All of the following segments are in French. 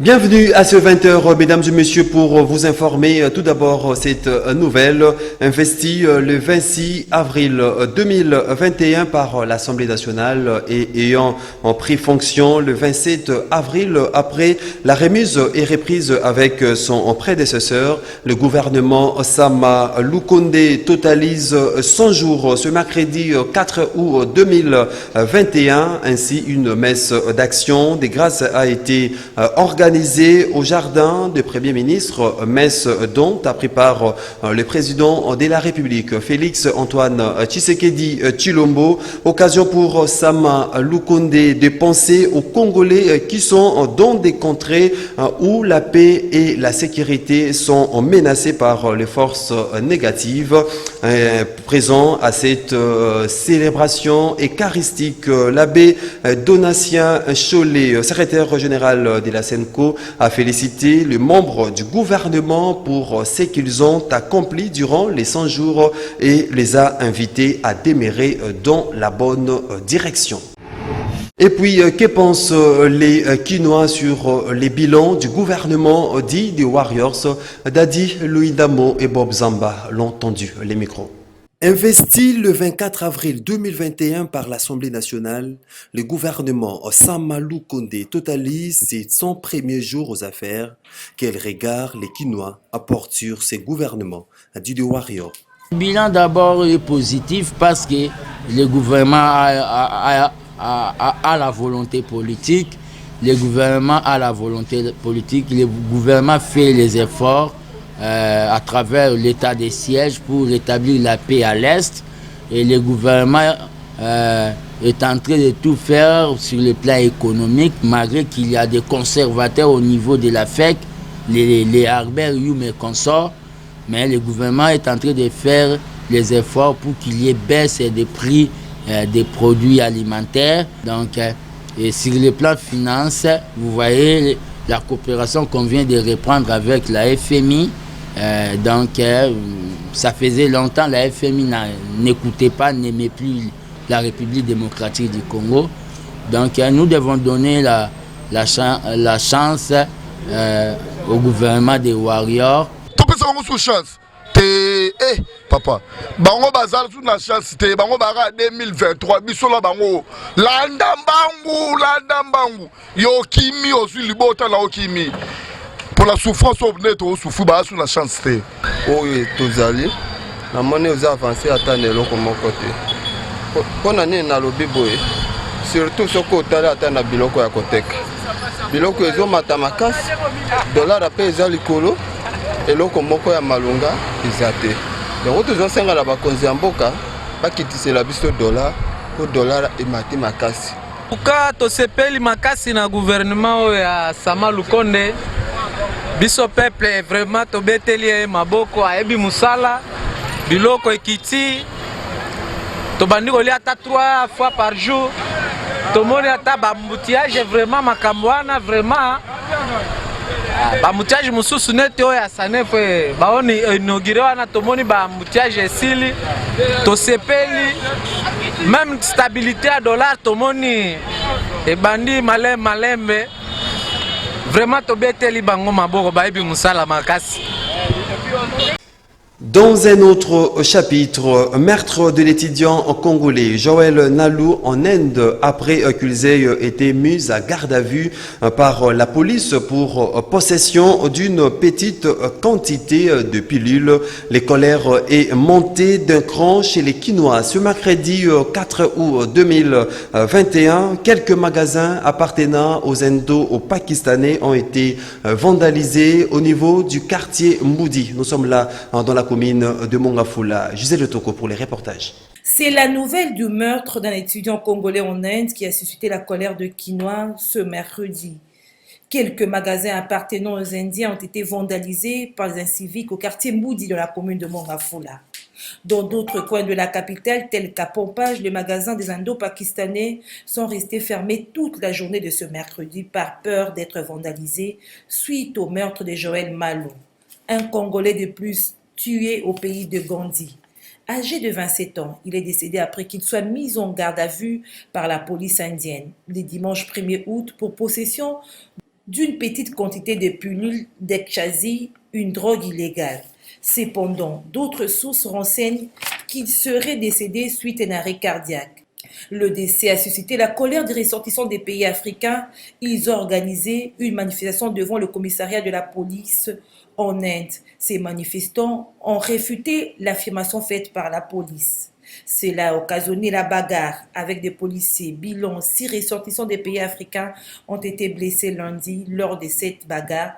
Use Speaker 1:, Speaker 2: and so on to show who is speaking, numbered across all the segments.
Speaker 1: Bienvenue à ce 20h, mesdames et messieurs, pour vous informer tout d'abord cette nouvelle investie le 26 avril 2021 par l'Assemblée nationale et ayant pris fonction le 27 avril après la remise et reprise avec son prédécesseur. Le gouvernement Sama Lukonde totalise 100 jours ce mercredi 4 août 2021. Ainsi, une messe d'action des grâces a été organisée au jardin du Premier ministre, messe dont a pris part le président de la République, Félix Antoine Tshisekedi Tshilombo. Occasion pour Sama Lukonde de penser aux Congolais qui sont dans des contrées où la paix et la sécurité sont menacées par les forces négatives. Présent à cette célébration eucharistique, l'abbé Donatien Cholet, secrétaire général de la SENCO, a félicité les membres du gouvernement pour ce qu'ils ont accompli durant les 100 jours et les a invités à demeurer dans la bonne direction. Et puis, que pensent les Kinois sur les bilans du gouvernement dit des Warriors? Dadi Louis-Damo et Bob Zamba l'ont entendu, les micros. Investi le 24 avril 2021 par l'Assemblée nationale, le gouvernement Sama Lukonde totalise ses 100 premiers jours aux affaires. Quel regard les Kinois apportent sur ces gouvernements, a dit The Warrior.
Speaker 2: Le bilan d'abord est positif parce que le gouvernement a la volonté politique, le gouvernement a la volonté politique, le gouvernement fait les efforts à travers l'état des sièges pour rétablir la paix à l'Est, et le gouvernement est en train de tout faire sur le plan économique, malgré qu'il y a des conservateurs au niveau de la FEC, les Harbert, Youm et consorts, mais le gouvernement est en train de faire les efforts pour qu'il y ait baisse des prix des produits alimentaires. Donc, et sur le plan finance, vous voyez la coopération qu'on vient de reprendre avec la FMI. Ça faisait longtemps la FMI n'écoutait pas, n'aimait plus la République démocratique du Congo. Donc nous devons donner la chance au gouvernement des Warriors.
Speaker 3: Papa, bango bazal sous la chance te bango bara 2023 bisola bango landambangu yo kimi aussi libota na okimi pour la souffrance obnet au souffrir ba sous la chance te
Speaker 4: oyo tozali na moni aux avancé atanelo comme côté pona nini na lobi boye surtout soko otala ata na biloko ya koteka biloko ezomata makasi dollar ape eza likolo eloko moko ya malunga izate. Donc tous ensemble la bakonzi ya mboka bakitisela biso dollar pour dollar emati makasi.
Speaker 5: Uka to sepeli makasi na gouvernement ya Sama Lukonde. Biso peuple vraiment to beteli maboko ayebi musala biloko ekiti to bandiko li ata 3 fois par jour. To moni ata bambutiage vraiment makambwana vraiment bamutiage mususu nete oyo asanefe baoni inauguré wana tomoni bamutiage esili tosepeli même stabilité à dollar tomoni ebandi malembe vraiment tobeteli bango maboko bayebi musala makasi.
Speaker 1: Dans un autre chapitre, meurtre de l'étudiant congolais Joël Nalou en Inde après qu'ils aient été mis à garde à vue par la police pour possession d'une petite quantité de pilules. La colère est montée d'un cran chez les Kinois. Ce mercredi 4 août 2021, quelques magasins appartenant aux Indo-Pakistanais ont été vandalisés au niveau du quartier Moudi. Nous sommes là dans la commune de Mongafula. Gisèle Toko pour les reportages.
Speaker 6: C'est la nouvelle du meurtre d'un étudiant congolais en Inde qui a suscité la colère de Kinois ce mercredi. Quelques magasins appartenant aux Indiens ont été vandalisés par les inciviques au quartier Moudi de la commune de Mongafula. Dans d'autres coins de la capitale, tels qu'à Pompage, les magasins des Indo-Pakistanais sont restés fermés toute la journée de ce mercredi par peur d'être vandalisés suite au meurtre de Joël Malou, un Congolais de plus tué au pays de Gandhi. Âgé de 27 ans, il est décédé après qu'il soit mis en garde à vue par la police indienne le dimanche 1er août pour possession d'une petite quantité de pilules d'ecstasy, une drogue illégale. Cependant, d'autres sources renseignent qu'il serait décédé suite à un arrêt cardiaque. Le décès a suscité la colère des ressortissants des pays africains. Ils ont organisé une manifestation devant le commissariat de la police en Inde. Ces manifestants ont réfuté l'affirmation faite par la police. Cela a occasionné la bagarre avec des policiers. Bilan, 6 ressortissants des pays africains ont été blessés lundi lors de cette bagarre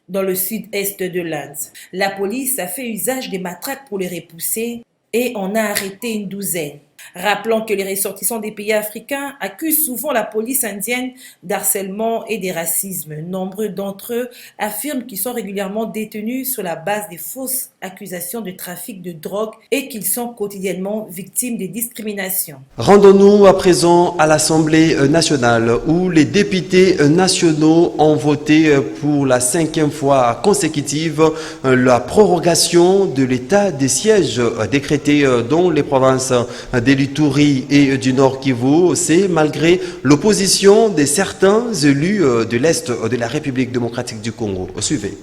Speaker 6: dans le sud-est de l'Inde. La police a fait usage des matraques pour les repousser et en a arrêté une douzaine. Rappelons que les ressortissants des pays africains accusent souvent la police indienne d'harcèlement et de racisme. Nombreux d'entre eux affirment qu'ils sont régulièrement détenus sur la base des fausses accusations de trafic de drogue et qu'ils sont quotidiennement victimes de discriminations.
Speaker 1: Rendons-nous à présent à l'Assemblée nationale où les députés nationaux ont voté pour la 5e fois consécutive la prorogation de l'état des sièges décrété dans les provinces de l'Ituri et du Nord Kivu. C'est malgré l'opposition de certains élus de l'Est de la République démocratique du Congo. Suivez.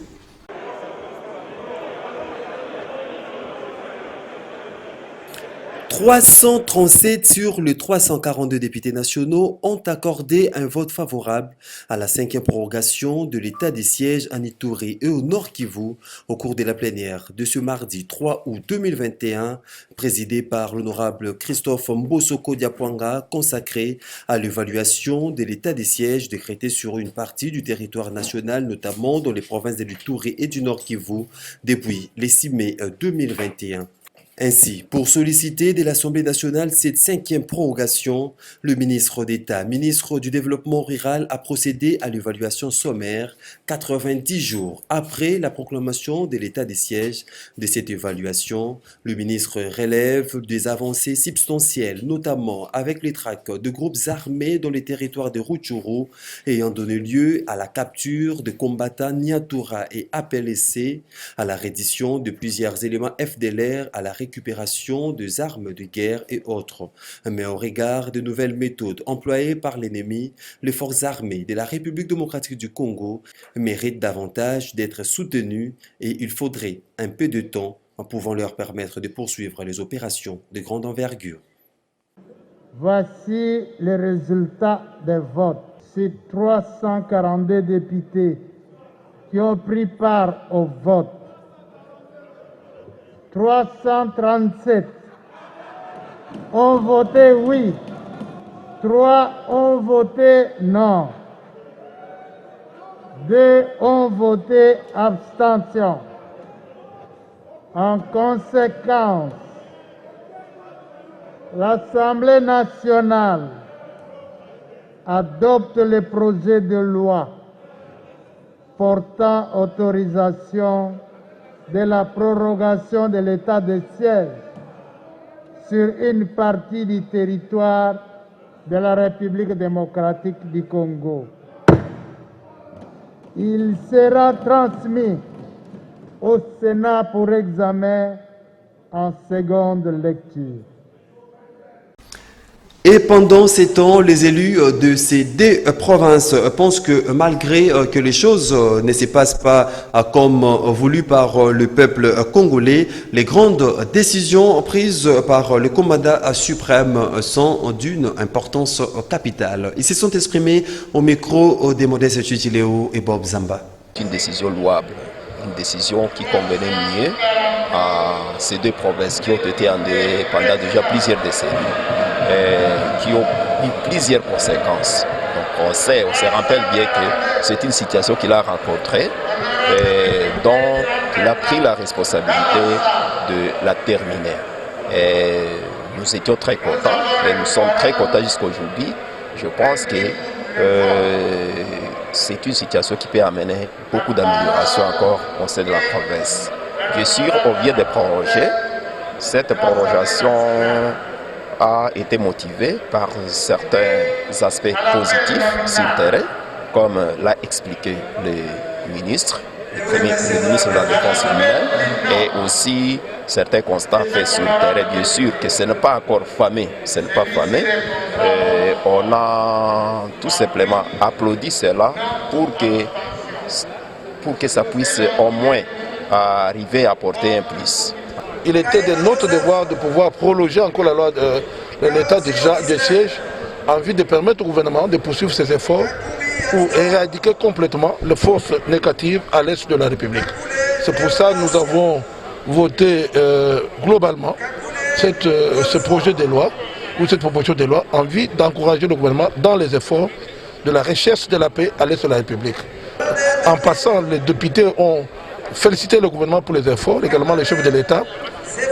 Speaker 1: 337 sur les 342 députés nationaux ont accordé un vote favorable à la 5e prorogation de l'état des sièges en Ituri et au Nord Kivu au cours de la plénière de ce mardi 3 août 2021, présidée par l'honorable Christophe Mbosoko Diapwanga, consacrée à l'évaluation de l'état des sièges décrété sur une partie du territoire national, notamment dans les provinces de l'Ituri et du Nord Kivu, depuis le 6 mai 2021. Ainsi, pour solliciter de l'Assemblée nationale cette 5e prorogation, le ministre d'État, ministre du Développement rural, a procédé à l'évaluation sommaire 90 jours après la proclamation de l'état des sièges. De cette évaluation, le ministre relève des avancées substantielles, notamment avec les traques de groupes armés dans les territoires de Rutshuru ayant donné lieu à la capture de combattants Nyatura et APLC, à la reddition de plusieurs éléments FDLR, à la récupération des armes de guerre et autres. Mais au regard de nouvelles méthodes employées par l'ennemi, les forces armées de la République démocratique du Congo méritent davantage d'être soutenues et il faudrait un peu de temps en pouvant leur permettre de poursuivre les opérations de grande envergure.
Speaker 7: Voici les résultats des votes. Ces 342 députés qui ont pris part au vote, 337 ont voté oui, 3 ont voté non, 2 ont voté abstention. En conséquence, l'Assemblée nationale adopte le projet de loi portant autorisation de la prorogation de l'état de siège sur une partie du territoire de la République démocratique du Congo. Il sera transmis au Sénat pour examen en seconde lecture.
Speaker 1: Et pendant ces temps, les élus de ces 2 provinces pensent que malgré que les choses ne se passent pas comme voulu par le peuple congolais, les grandes décisions prises par le commandant suprême sont d'une importance capitale. Ils se sont exprimés au micro des Modestes Tchitileo et Bob Zamba.
Speaker 8: Une décision louable, une décision qui convenait mieux à ces 2 provinces qui ont été endeuillées pendant déjà plusieurs décennies. Qui ont eu plusieurs conséquences. Donc on se rappelle bien que c'est une situation qu'il a rencontrée et dont il a pris la responsabilité de la terminer. Et nous étions très contents et nous sommes très contents jusqu'à aujourd'hui. Je pense que c'est une situation qui peut amener beaucoup d'améliorations encore au sein de la province. Bien sûr, on vient de proroger. Cette prorogation a été motivé par certains aspects positifs sur le terrain, comme l'a expliqué le ministre de la Défense humaine, et aussi certains constats faits sur le terrain, bien sûr, que ce n'est pas encore famé. Ce n'est pas famé. Et on a tout simplement applaudi cela pour que ça puisse au moins arriver à porter un plus.
Speaker 3: Il était de notre devoir de pouvoir prolonger encore la loi de l'état de siège en vue de permettre au gouvernement de poursuivre ses efforts pour éradiquer complètement les forces négatives à l'est de la République. C'est pour ça que nous avons voté globalement ce projet de loi ou cette proposition de loi en vue d'encourager le gouvernement dans les efforts de la recherche de la paix à l'est de la République. En passant, les députés ont félicité le gouvernement pour les efforts, également le chef de l'État,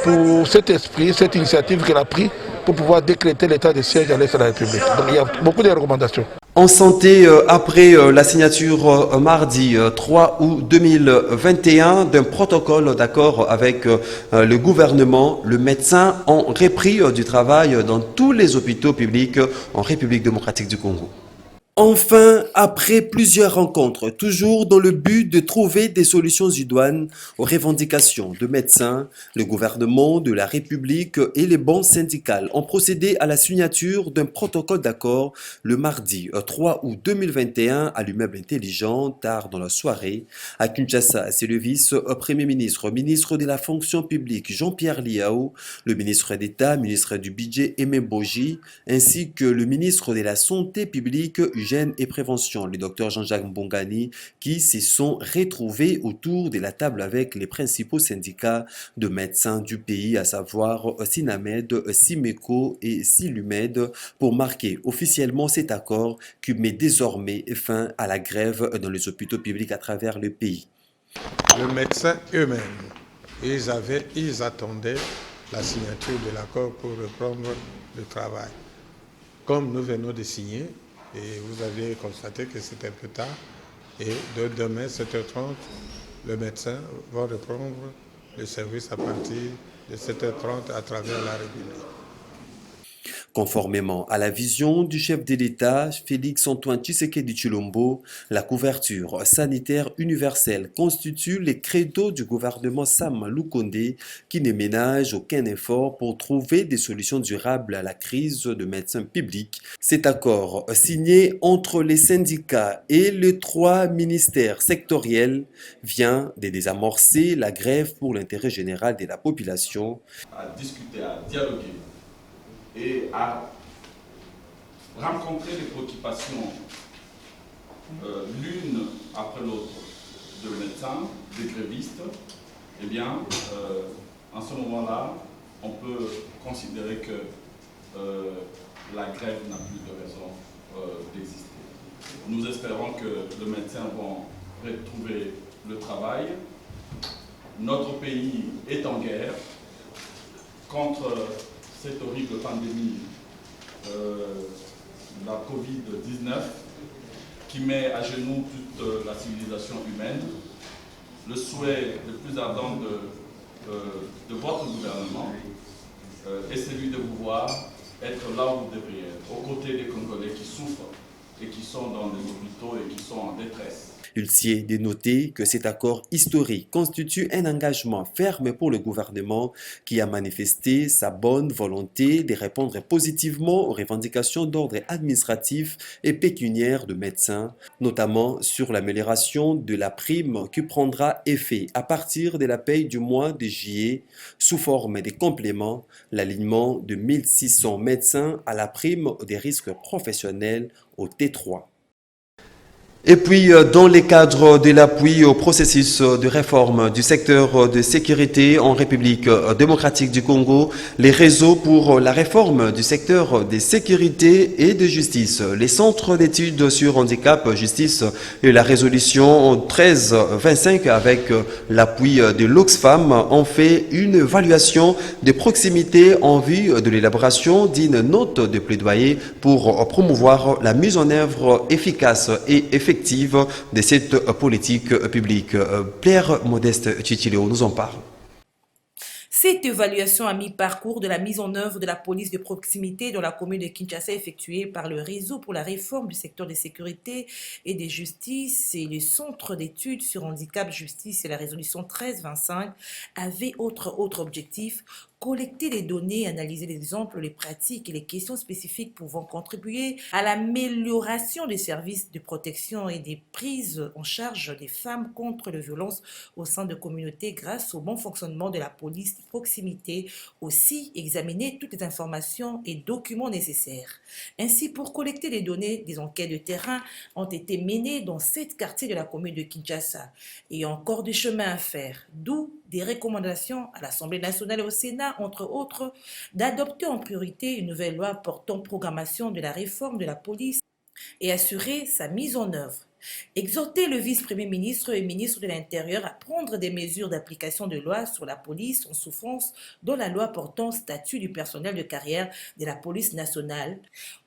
Speaker 3: pour cet esprit, cette initiative qu'il a prise pour pouvoir décréter l'état de siège à l'est de la République. Donc il y a beaucoup de recommandations.
Speaker 1: En santé, après la signature mardi 3 août 2021 d'un protocole d'accord avec le gouvernement, le médecin ont repris du travail dans tous les hôpitaux publics en République démocratique du Congo. Enfin, après plusieurs rencontres, toujours dans le but de trouver des solutions idoines aux revendications de médecins, le gouvernement de la République et les banques syndicales ont procédé à la signature d'un protocole d'accord le mardi 3 août 2021 à l'immeuble intelligent, tard dans la soirée. À Kinshasa, c'est le vice-premier ministre, ministre de la fonction publique Jean-Pierre Liao, le ministre d'État, ministre du budget Aimé Boji, ainsi que le ministre de la santé publique Hygiène et prévention, le docteur Jean-Jacques Mbongani, qui se sont retrouvés autour de la table avec les principaux syndicats de médecins du pays, à savoir Sinamed, Simeco et Silumed, pour marquer officiellement cet accord qui met désormais fin à la grève dans les hôpitaux publics à travers le pays.
Speaker 9: Les médecins eux-mêmes, ils attendaient la signature de l'accord pour reprendre le travail. Comme nous venons de signer, et vous avez constaté que c'était un peu tard. Et de demain, 7h30, le médecin va reprendre le service à partir de 7h30 à travers la République.
Speaker 1: Conformément à la vision du chef de l'État, Félix-Antoine Tshisekedi Tshilombo, la couverture sanitaire universelle constitue les credos du gouvernement Sama Lukonde qui ne ménage aucun effort pour trouver des solutions durables à la crise de médecins publics. Cet accord signé entre les syndicats et les 3 ministères sectoriels vient de désamorcer la grève pour l'intérêt général de la population.
Speaker 10: À discuter, à dialoguer et à rencontrer les préoccupations l'une après l'autre de médecins, des grévistes, eh bien, en ce moment-là, on peut considérer que la grève n'a plus de raison d'exister. Nous espérons que les médecins vont retrouver le travail. Notre pays est en guerre contre cette horrible pandémie, la Covid-19, qui met à genoux toute la civilisation humaine. Le souhait le plus ardent de votre gouvernement est celui de vous voir être là où vous devriez être, aux côtés des Congolais qui souffrent et qui sont dans les hôpitaux et qui sont en détresse.
Speaker 1: Il s'y est dénoté que cet accord historique constitue un engagement ferme pour le gouvernement qui a manifesté sa bonne volonté de répondre positivement aux revendications d'ordre administratif et pécuniaire de médecins, notamment sur l'amélioration de la prime qui prendra effet à partir de la paye du mois de juillet sous forme de compléments, l'alignement de 1600 médecins à la prime des risques professionnels au T3. Et puis, dans le cadre de l'appui au processus de réforme du secteur de sécurité en République démocratique du Congo, les réseaux pour la réforme du secteur de sécurité et de justice, les centres d'études sur handicap, justice et la résolution 1325 avec l'appui de l'Oxfam ont fait une évaluation de proximité en vue de l'élaboration d'une note de plaidoyer pour promouvoir la mise en œuvre efficace et effective de cette politique publique. Pierre Modeste Chichileo nous en parle.
Speaker 6: Cette évaluation à mi-parcours de la mise en œuvre de la police de proximité dans la commune de Kinshasa effectuée par le Réseau pour la réforme du secteur de sécurité et de justice et le Centre d'études sur handicap, justice et la résolution 1325 avait autre objectif: collecter les données, analyser les exemples, les pratiques et les questions spécifiques pouvant contribuer à l'amélioration des services de protection et des prises en charge des femmes contre les violences au sein de communautés grâce au bon fonctionnement de la police de proximité. Aussi, examiner toutes les informations et documents nécessaires. Ainsi, pour collecter les données, des enquêtes de terrain ont été menées dans 7 quartiers de la commune de Kinshasa et encore du chemin à faire, d'où des recommandations à l'Assemblée nationale et au Sénat, entre autres, d'adopter en priorité une nouvelle loi portant programmation de la réforme de la police et assurer sa mise en œuvre. Exhorter le vice-premier ministre et ministre de l'Intérieur à prendre des mesures d'application de loi sur la police en souffrance dans la loi portant statut du personnel de carrière de la police nationale,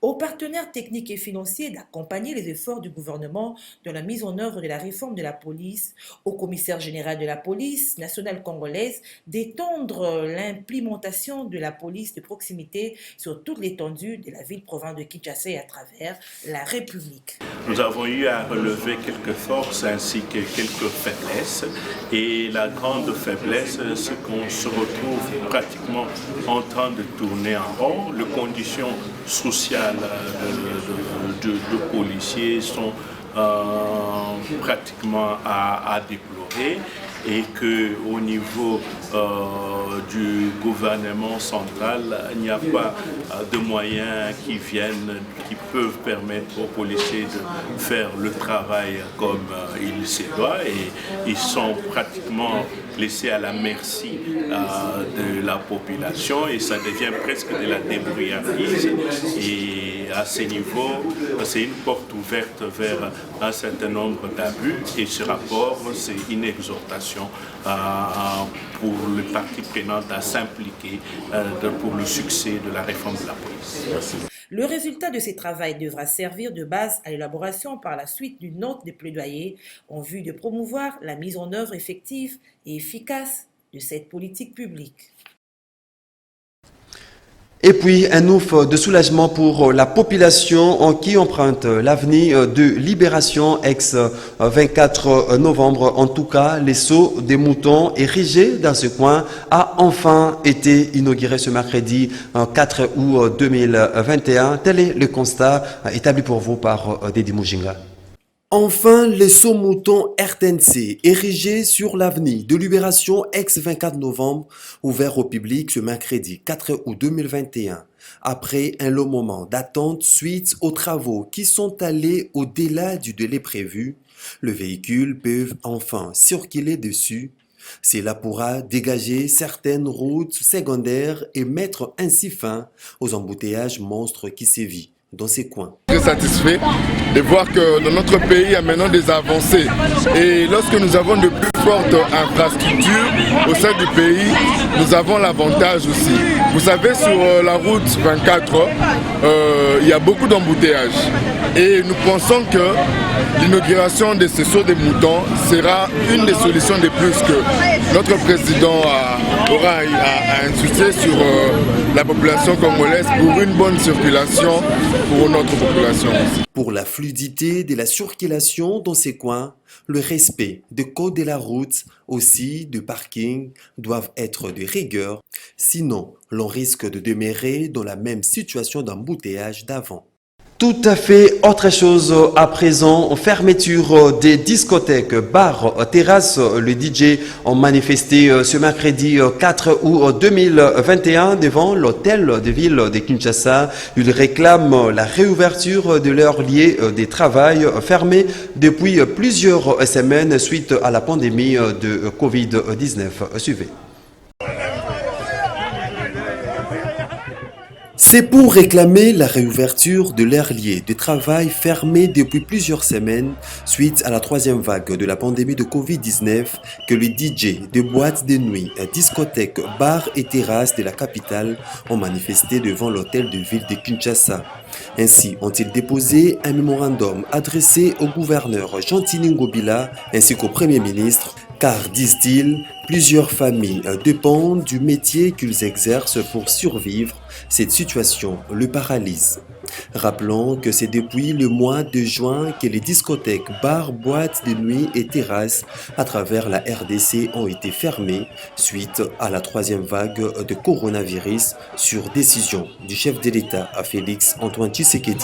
Speaker 6: aux partenaires techniques et financiers d'accompagner les efforts du gouvernement dans la mise en œuvre de la réforme de la police, au commissaire général de la police nationale congolaise d'étendre l'implémentation de la police de proximité sur toute l'étendue de la ville-province de Kinshasa et à travers la République.
Speaker 11: Nous avons eu à relever quelques forces ainsi que quelques faiblesses. Et la grande faiblesse, c'est qu'on se retrouve pratiquement en train de tourner en rond. Les conditions sociales de policiers sont pratiquement à déplorer, et qu'au niveau du gouvernement central, il n'y a pas de moyens qui peuvent permettre aux policiers de faire le travail comme il se doit, et ils sont pratiquement laissés à la merci de la population, et ça devient presque de la débrouillardise. Et à ce niveau, c'est une porte ouverte vers un certain nombre d'abus, et ce rapport, c'est une exhortation pour les parties prenantes à s'impliquer pour le succès de la réforme de la police. Merci.
Speaker 6: Le résultat de ces travaux devra servir de base à l'élaboration par la suite d'une note de plaidoyer en vue de promouvoir la mise en œuvre effective et efficace de cette politique publique.
Speaker 1: Et puis, un ouf de soulagement pour la population qui emprunte l'avenir de Libération ex-24 novembre. En tout cas, les sauts des moutons érigés dans ce coin a enfin été inauguré ce mercredi 4 août 2021. Tel est le constat établi pour vous par Dédi Mujinga. Enfin, les sauts moutons RTNC, érigés sur l'avenue de Libération ex-24 novembre, ouvert au public ce mercredi 4 août 2021. Après un long moment d'attente suite aux travaux qui sont allés au-delà du délai prévu, le véhicule peut enfin circuler dessus. Cela pourra dégager certaines routes secondaires et mettre ainsi fin aux embouteillages monstres qui sévissent dans ces coins.
Speaker 3: Très satisfait de voir que dans notre pays, il y a maintenant des avancées. Et lorsque nous avons de plus fortes infrastructures au sein du pays, nous avons l'avantage aussi. Vous savez, sur la route 24, il y a beaucoup d'embouteillages. Et nous pensons que l'inauguration de ce saut des moutons sera une des solutions de plus que notre président aura insisté sur la population congolaise pour une bonne circulation pour notre population.
Speaker 1: Pour la fluidité de la circulation dans ces coins, le respect des codes de la route, aussi de parking, doivent être de rigueur. Sinon, l'on risque de demeurer dans la même situation d'embouteillage d'avant. Tout à fait autre chose à présent, fermeture des discothèques, bars, terrasses. Le DJ ont manifesté ce mercredi 4 août 2021 devant l'hôtel de ville de Kinshasa. Ils réclament la réouverture de leur lieu de travail fermé depuis plusieurs semaines suite à la pandémie de Covid-19. Suivez. C'est pour réclamer la réouverture de leur lieu de travail fermé depuis plusieurs semaines suite à la troisième vague de la pandémie de Covid-19 que les DJ de boîtes de nuit, discothèques, bars et terrasses de la capitale ont manifesté devant l'hôtel de ville de Kinshasa. Ainsi ont-ils déposé un mémorandum adressé au gouverneur Jean-Tini Ngobila ainsi qu'au Premier ministre car, disent-ils, plusieurs familles dépendent du métier qu'ils exercent pour survivre. Cette situation le paralyse. Rappelons que c'est depuis le mois de juin que les discothèques, bars, boîtes de nuit et terrasses à travers la RDC ont été fermées suite à la troisième vague de coronavirus sur décision du chef de l'État, Félix Antoine Tshisekedi.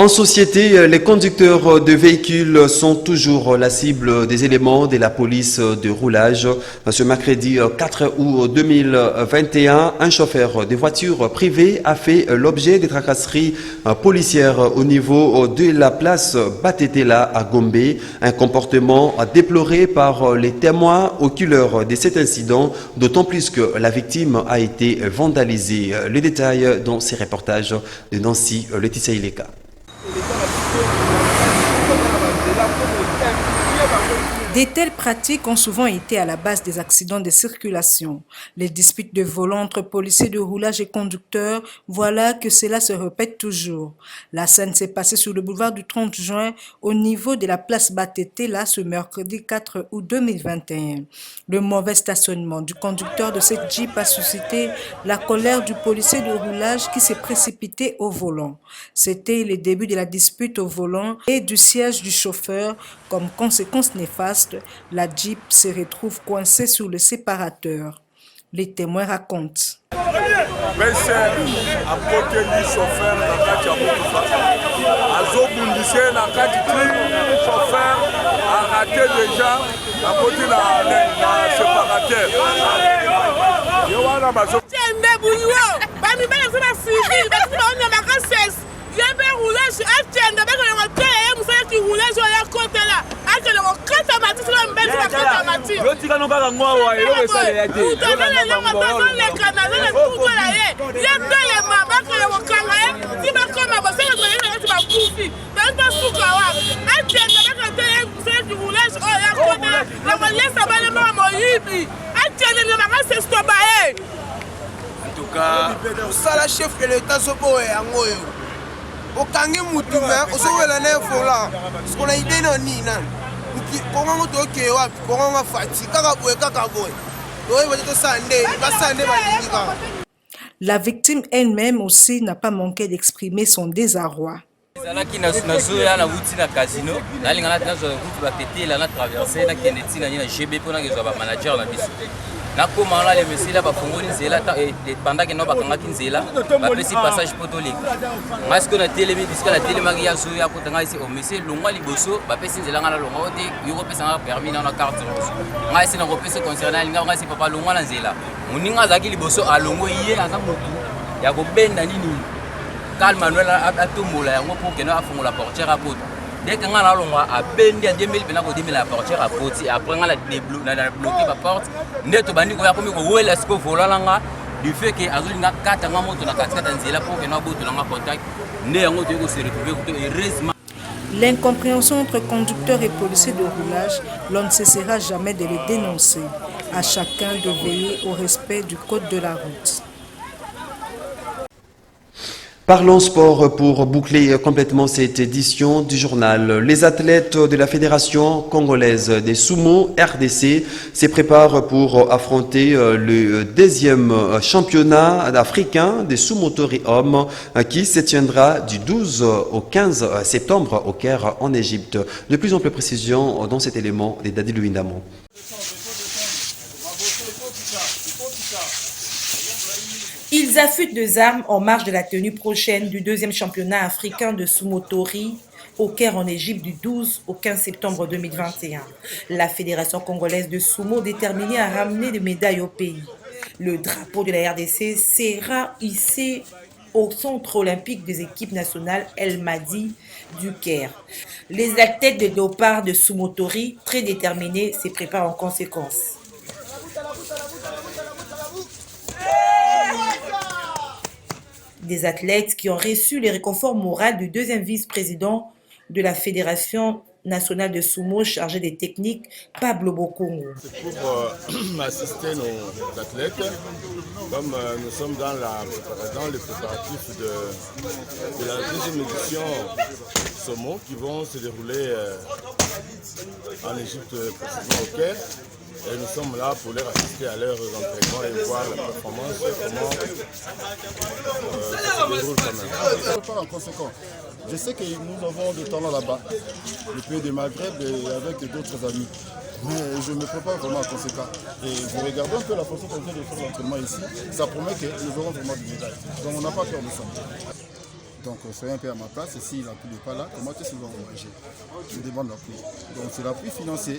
Speaker 1: En société, les conducteurs de véhicules sont toujours la cible des éléments de la police de roulage. Ce mercredi 4 août 2021, un chauffeur de voiture privée a fait l'objet de tracasseries policières au niveau de la place Batetela à Gombe. Un comportement déploré par les témoins oculaires de cet incident, d'autant plus que la victime a été vandalisée. Le détail dans ces reportages de Nancy Laetitia Ileka.
Speaker 12: De telles pratiques ont souvent été à la base des accidents de circulation. Les disputes de volant entre policiers de roulage et conducteurs, voilà que cela se répète toujours. La scène s'est passée sur le boulevard du 30 juin au niveau de la place Batetela ce mercredi 4 août 2021. Le mauvais stationnement du conducteur de cette Jeep a suscité la colère du policier de roulage qui s'est précipité au volant. C'était le début de la dispute au volant et du siège du chauffeur. Comme conséquence néfaste, la Jeep se retrouve coincée sur le séparateur. Les témoins racontent.
Speaker 13: En tout cas, ça la chef de l'État se peut au Kangi Moutouma, au Sowe la Nefola, ce qu'on a idée non ni nan. Comment on doit que comment on va fatiguer,
Speaker 12: La victime elle-même aussi n'a pas manqué d'exprimer son désarroi.
Speaker 14: nakomala le monsieur là bafongoli nzela pendant que no bakangaki nzela bapesi passage potoleka ngai siko na telemi disika na telemaki ya zo ya kotanga isi o monsieur longwa liboso bapesi nzela ngana longwa te yoko pesa nga permis na carte rouge ngai sina kopesa concernant linga ngai si papa longwa na nzela moninga zaki liboso alongo iye aza mutu ya kobenda nini Karl Manuel atombola yango pour que no afongola portière apoto. Dès que nga longwa a bendi en 2000 pena ko 2000 la portière apoti après nga la bloquer la porte neto bandi ko ya komi ko wela siko volala nga du fait que azolinga kata nga moto na kata nzela pour que no boto nga contact ne yango to ko se retrouver ko heureusement.
Speaker 12: L'incompréhension entre conducteurs et policiers de roulage, l'on ne cessera jamais de les dénoncer. À chacun de veiller au respect du code de la route.
Speaker 1: Parlons sport pour boucler complètement cette édition du journal. Les athlètes de la Fédération congolaise des sumo RDC se préparent pour affronter le 2e championnat africain des sumotori hommes qui se tiendra du 12 au 15 septembre au Caire en Égypte. De plus en plus précision dans cet élément des Dadi Louindamo.
Speaker 6: Ils affûtent des armes en marge de la tenue prochaine du 2e championnat africain de sumotori au Caire en Égypte du 12 au 15 septembre 2021. La Fédération congolaise de sumo déterminée à ramener des médailles au pays. Le drapeau de la RDC sera hissé au centre olympique des équipes nationales El Madi du Caire. Les athlètes de léopard de sumotori, très déterminés, se préparent en conséquence. Des athlètes qui ont reçu les réconforts moraux du 2e vice-président de la Fédération national de sumo chargé des techniques, Pablo Bokongo.
Speaker 15: C'est pour assister nos athlètes, comme nous sommes dans le préparatif de la deuxième édition sumo qui vont se dérouler en Égypte, précisément au Caire. Et nous sommes là pour leur assister à leurs entraînements et voir la performance, comment ça se déroule quand même. Je ne prépare en conséquence. Je sais que nous avons des talents là-bas, le pays du Maghreb et avec d'autres amis. Mais je me prépare vraiment en conséquence. Et vous regardez un peu la façon dont on fait de faire l'entraînement ici, ça promet que nous aurons vraiment des médailles. Donc on n'a pas peur de ça. Donc soyez un peu à ma place, et si l'appui n'est pas là, comment est-ce qu'ils vont engager? Je demande l'appui. Donc c'est l'appui financier.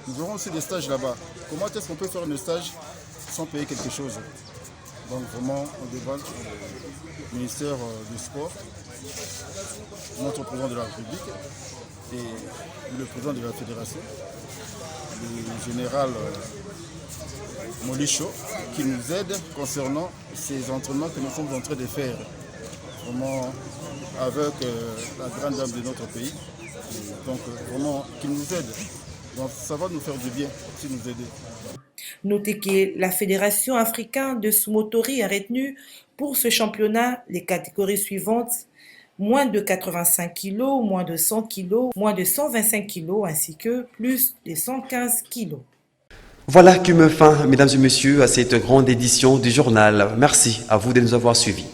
Speaker 15: Nous aurons aussi des stages là-bas. Comment est-ce qu'on peut faire un stage sans payer quelque chose? Donc vraiment, on demande au ministère du Sport, notre président de la République et le président de la Fédération, le général Molicho, qui nous aide concernant ces entraînements que nous sommes en train de faire. Vraiment avec la grande dame de notre pays. Donc vraiment, qui nous aide. Donc ça va nous faire du bien si nous aider.
Speaker 6: Notez que la Fédération africaine de sumotori a retenu pour ce championnat les catégories suivantes: moins de 85 kg, moins de 100 kg, moins de 125 kg ainsi que plus de 115 kg.
Speaker 1: Voilà qui me fin, mesdames et messieurs, à cette grande édition du journal. Merci à vous de nous avoir suivis.